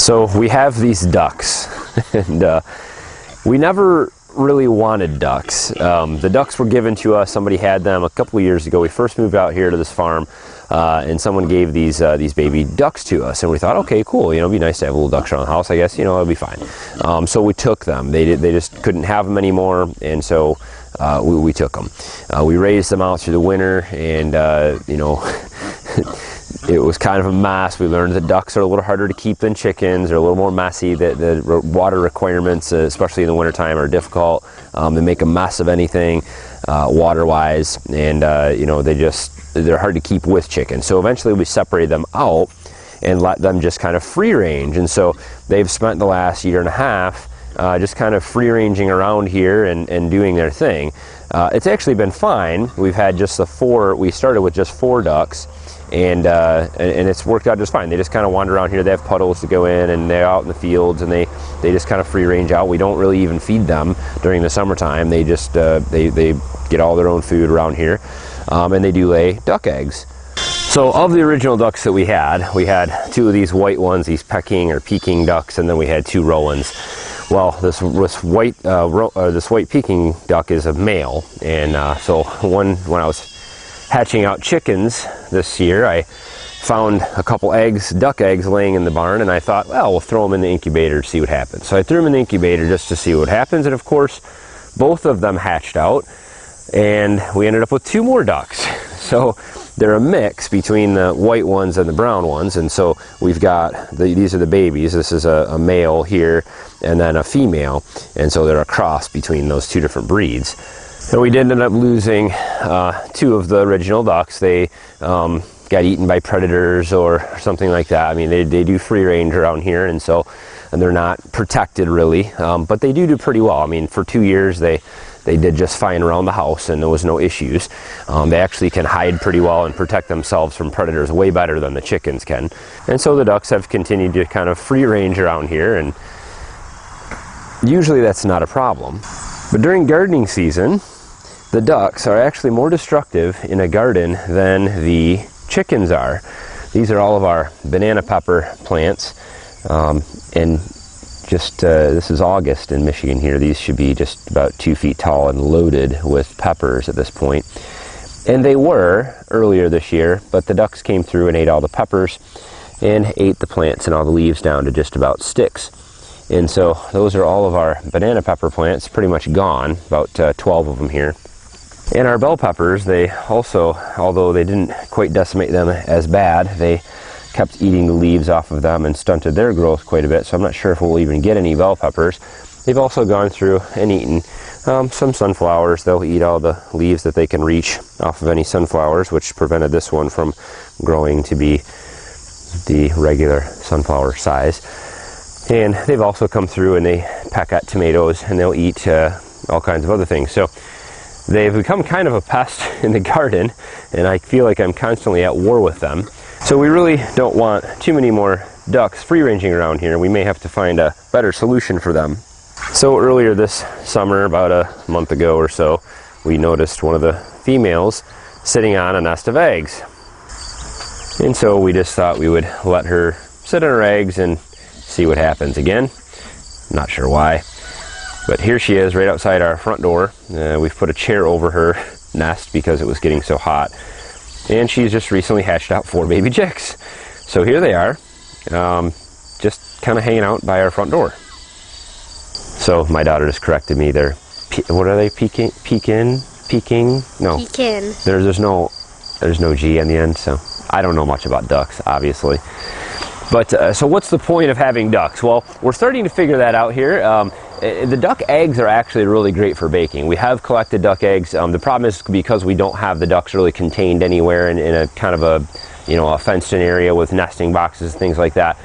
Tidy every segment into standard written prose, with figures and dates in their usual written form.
So we have these ducks, and we never really wanted ducks. The ducks were given to us. Somebody had them a couple of years ago. We first moved out here to this farm, and someone gave these baby ducks to us, and we thought, okay, cool. You know, it'd be nice to have little ducks around the house. I guess, you know, it'll be fine. So we took them. They just couldn't have them anymore, and so we took them. We raised them out through the winter, and you know. It was kind of a mess. We learned that ducks are a little harder to keep than chickens. They're a little more messy. The water requirements, especially in the wintertime, are difficult. They make a mess of anything water-wise, and you know, they're hard to keep with chickens. So eventually we separated them out and let them just kind of free range. And so they've spent the last year and a half just kind of free ranging around here and doing their thing. It's actually been fine. We've had just we started with just 4 ducks. And it's worked out just fine. They just kind of wander around here. They have puddles to go in, and they're out in the fields, and they just kind of free range out. We don't really even feed them during the summertime. They just they get all their own food around here, and they do lay duck eggs. So of the original ducks that we had 2 of these white ones, these Peking ducks, and then we had 2 Rowans. Well, this white Peking duck is a male, and so when I was hatching out chickens this year, I found a couple duck eggs laying in the barn, and I thought, well, we'll throw them in the incubator to see what happens. So I threw them in the incubator just to see what happens, and of course both of them hatched out, and we ended up with 2 more ducks. So they're a mix between the white ones and the brown ones, and so we've got these are the babies. This is a male here and then a female, and so they're a cross between those 2 different breeds. And we did end up losing 2 of the original ducks. They got eaten by predators or something like that. I mean, they do free range around here, and they're not protected really, but they do pretty well. I mean, for 2 years they did just fine around the house, and there was no issues. They actually can hide pretty well and protect themselves from predators way better than the chickens can. And so the ducks have continued to kind of free range around here, and usually that's not a problem. But during gardening season, the ducks are actually more destructive in a garden than the chickens are. These are all of our banana pepper plants, and just this is August in Michigan here. These should be just about 2 feet tall and loaded with peppers at this point. And they were earlier this year, but the ducks came through and ate all the peppers and ate the plants and all the leaves down to just about sticks. And so those are all of our banana pepper plants, pretty much gone, about 12 of them here. And our bell peppers, they also, although they didn't quite decimate them as bad, they kept eating the leaves off of them and stunted their growth quite a bit, so I'm not sure if we'll even get any bell peppers. They've also gone through and eaten some sunflowers. They'll eat all the leaves that they can reach off of any sunflowers, which prevented this one from growing to be the regular sunflower size. And they've also come through and they peck at tomatoes, and they'll eat all kinds of other things. So they've become kind of a pest in the garden, and I feel like I'm constantly at war with them. So we really don't want too many more ducks free ranging around here. We may have to find a better solution for them. So earlier this summer, about a month ago or so, we noticed one of the females sitting on a nest of eggs. And so we just thought we would let her sit on her eggs and see what happens. Again, not sure why. But here she is right outside our front door. We've put a chair over her nest because it was getting so hot. And she's just recently hatched out 4 baby chicks. So here they are, just kind of hanging out by our front door. So my daughter just corrected me. What are they? Peking? No. Pekin. There's no G on the end, so I don't know much about ducks, obviously. But so what's the point of having ducks? Well, we're starting to figure that out here. The duck eggs are actually really great for baking. We have collected duck eggs. The problem is because we don't have the ducks really contained anywhere in a kind of a fenced-in area with nesting boxes, things like that.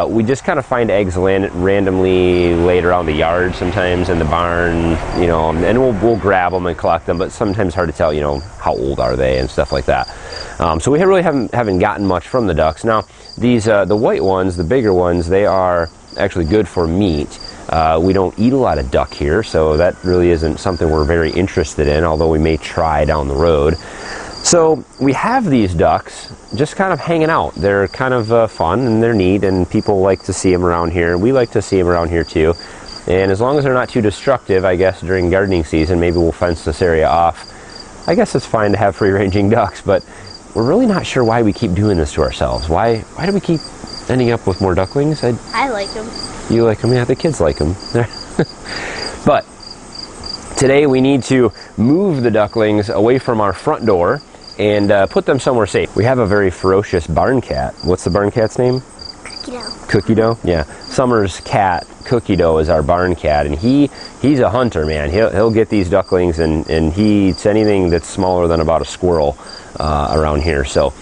We just kind of find eggs randomly laid around the yard sometimes, in the barn, and we'll grab them and collect them, but sometimes hard to tell, how old are they and stuff like that. So we really haven't gotten much from the ducks. Now, these, the white ones, the bigger ones, they are actually good for meat. We don't eat a lot of duck here, so that really isn't something we're very interested in, although we may try down the road. So we have these ducks just kind of hanging out. They're kind of fun and they're neat, and people like to see them around here. We like to see them around here too. And as long as they're not too destructive, I guess during gardening season, maybe we'll fence this area off. I guess it's fine to have free-ranging ducks, but we're really not sure why we keep doing this to ourselves. Why do we keep ending up with more ducklings? I like them. You like them? Yeah, the kids like them. But today we need to move the ducklings away from our front door and put them somewhere safe. We have a very ferocious barn cat. What's the barn cat's name? Cookie Dough. Cookie Dough? Yeah. Summer's cat, Cookie Dough, is our barn cat, and he's a hunter, man. He'll get these ducklings, and he eats anything that's smaller than about a squirrel around here. So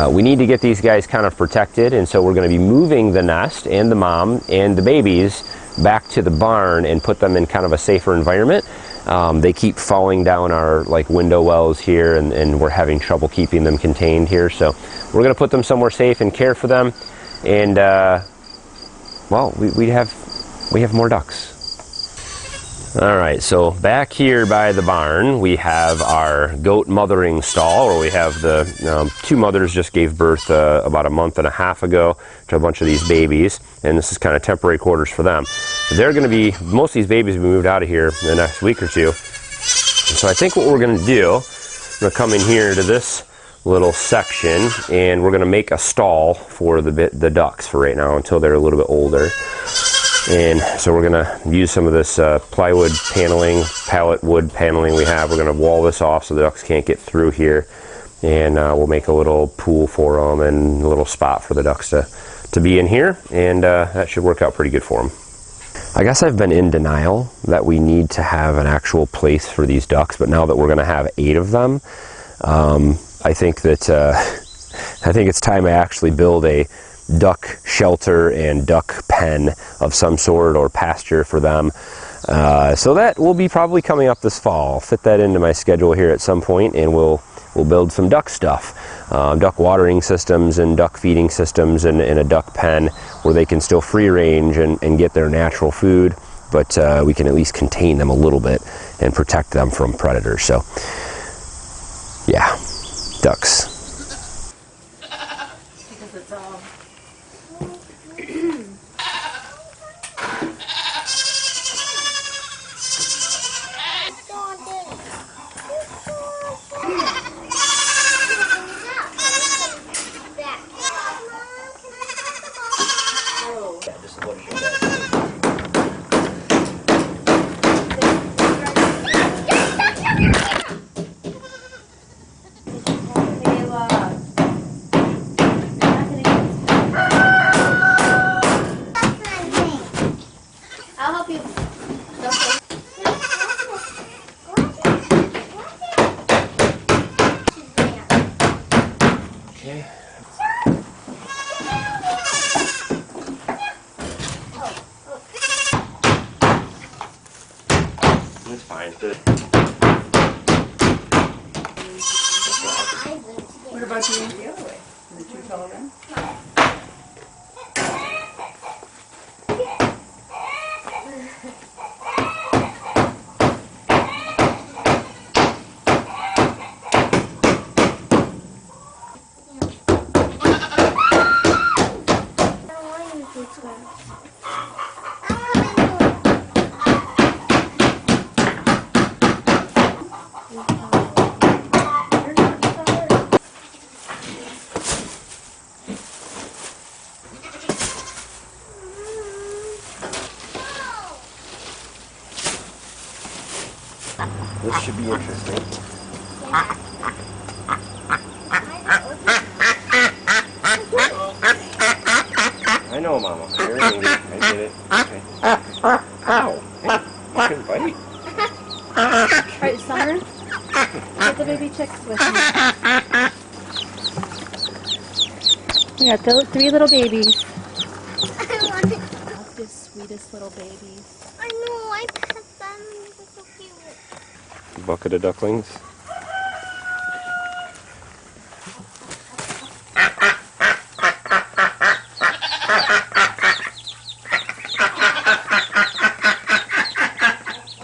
we need to get these guys kind of protected, and so we're going to be moving the nest and the mom and the babies back to the barn and put them in kind of a safer environment. They keep falling down our window wells here, and we're having trouble keeping them contained here. So we're going to put them somewhere safe and care for them. And well, we have more ducks. All right, so back here by the barn, we have our goat mothering stall, where we have the two mothers just gave birth about a month and a half ago to a bunch of these babies, and this is kind of temporary quarters for them. They're going to be, most of these babies will be moved out of here in the next week or two. So I think what we're going to do, we're going to come in here to this little section, and we're going to make a stall for the ducks for right now until they're a little bit older. And so we're going to use some of this plywood paneling, pallet wood paneling we have. We're going to wall this off so the ducks can't get through here. And we'll make a little pool for them and a little spot for the ducks to be in here. And that should work out pretty good for them. I guess I've been in denial that we need to have an actual place for these ducks. But now that we're going to have 8 of them, I think that I think it's time I actually build a duck shelter and duck pen of some sort, or pasture for them. So that will be probably coming up this fall. I'll fit that into my schedule here at some point, and we'll build some duck stuff, duck watering systems and duck feeding systems, and a duck pen where they can still free range and get their natural food, but we can at least contain them a little bit and protect them from predators. So yeah, ducks. Because it's all... I'll help you. Okay. That's fine. Good. What about you the other way? The 2 tall then? This should be interesting. I know, Mama. Very angry. I get it. Okay. Ow! You can bite. Alright, Summer, get the baby chicks with me. We got those 3 little babies. The sweetest little babies. I know, I pet them. They're so cute. Bucket of ducklings.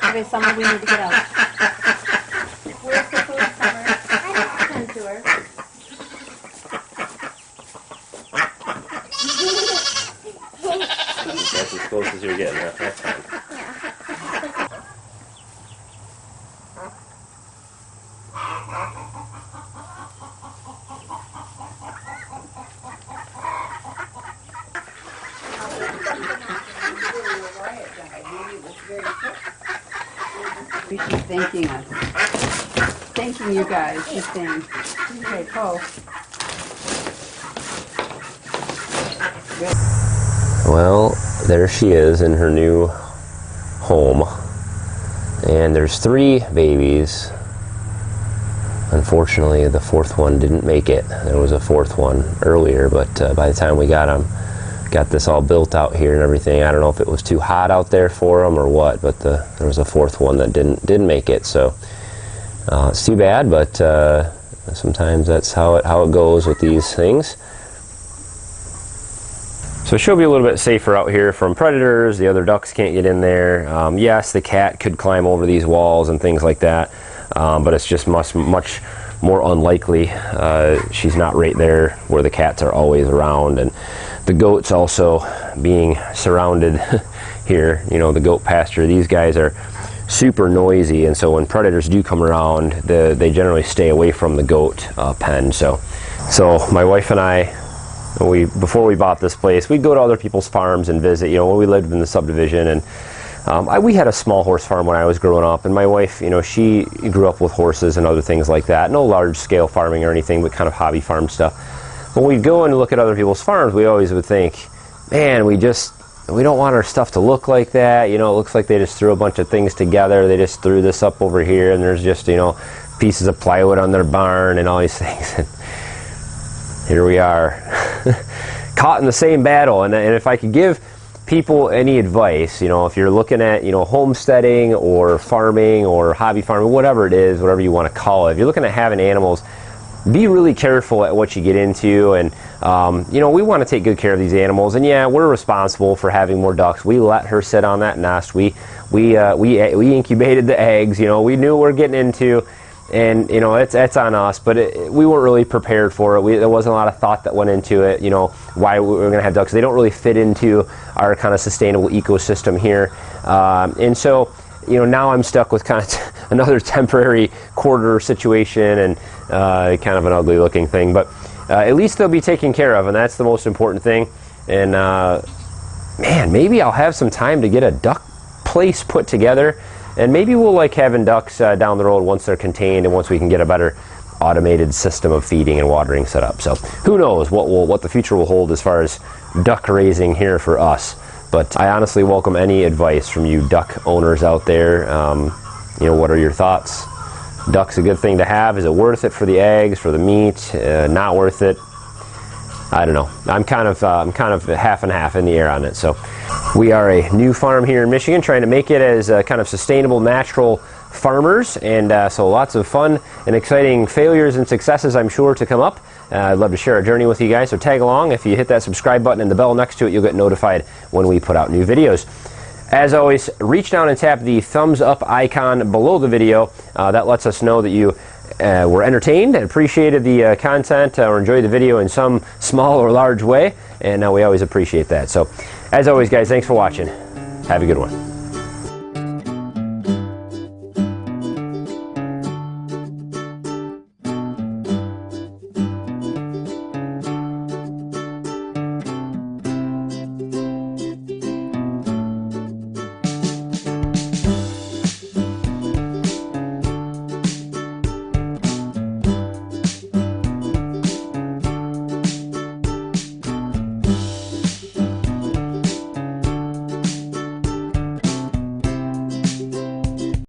Okay, Summer, we need to get out. Where's the food, Summer? I don't Come to close as you're getting. That's fine. She's thanking us. Thanking you guys. She's saying, okay, Poe. Well, there she is in her new home. And there's 3 babies. Unfortunately, the 4th one didn't make it. There was a 4th one earlier, but by the time we got this all built out here and everything, I don't know if it was too hot out there for them or what, but there was a 4th one that didn't make it. So it's too bad, but sometimes that's how it goes with these things. So she'll be a little bit safer out here from predators. The other ducks can't get in there. Yes, the cat could climb over these walls and things like that, but it's just much more unlikely. She's not right there where the cats are always around, and the goats also being surrounded here, you know, the goat pasture, these guys are super noisy, and so when predators do come around, they generally stay away from the goat pen. So my wife and I, before we bought this place, we'd go to other people's farms and visit, you know, when we lived in the subdivision, and we had a small horse farm when I was growing up, and my wife, you know, she grew up with horses and other things like that. No large scale farming or anything, but kind of hobby farm stuff. When we'd go and look at other people's farms, we always would think, man, we don't want our stuff to look like that. You know, it looks like they just threw a bunch of things together. They just threw this up over here, and there's just, you know, pieces of plywood on their barn and all these things. And here we are, caught in the same battle. And if I could give people any advice, you know, if you're looking at, you know, homesteading or farming or hobby farming, whatever it is, whatever you want to call it, if you're looking at having animals, be really careful at what you get into. And you know, we want to take good care of these animals, and yeah, we're responsible for having more ducks. We let her sit on that nest. We incubated the eggs. You know, we knew what we're getting into, and you know, it's on us. But we weren't really prepared for it. There wasn't a lot of thought that went into it. You know, why we were going to have ducks? They don't really fit into our kind of sustainable ecosystem here, and so, you know, now I'm stuck with kind of another temporary quarter situation, and kind of an ugly looking thing, but at least they'll be taken care of, and that's the most important thing. And man, maybe I'll have some time to get a duck place put together, and maybe we'll like having ducks down the road once they're contained and once we can get a better automated system of feeding and watering set up. So who knows what the future will hold as far as duck raising here for us. But I honestly welcome any advice from you duck owners out there. You know, what are your thoughts? Duck's a good thing to have. Is it worth it for the eggs, for the meat? Not worth it? I don't know. I'm kind of half and half in the air on it. So we are a new farm here in Michigan, trying to make it as kind of sustainable, natural farmers, and so lots of fun and exciting failures and successes, I'm sure, to come up. I'd love to share our journey with you guys, so tag along. If you hit that subscribe button and the bell next to it, you'll get notified when we put out new videos. As always, reach down and tap the thumbs up icon below the video. That lets us know that you were entertained and appreciated the content or enjoyed the video in some small or large way, and we always appreciate that. So as always, guys, thanks for watching. Have a good one.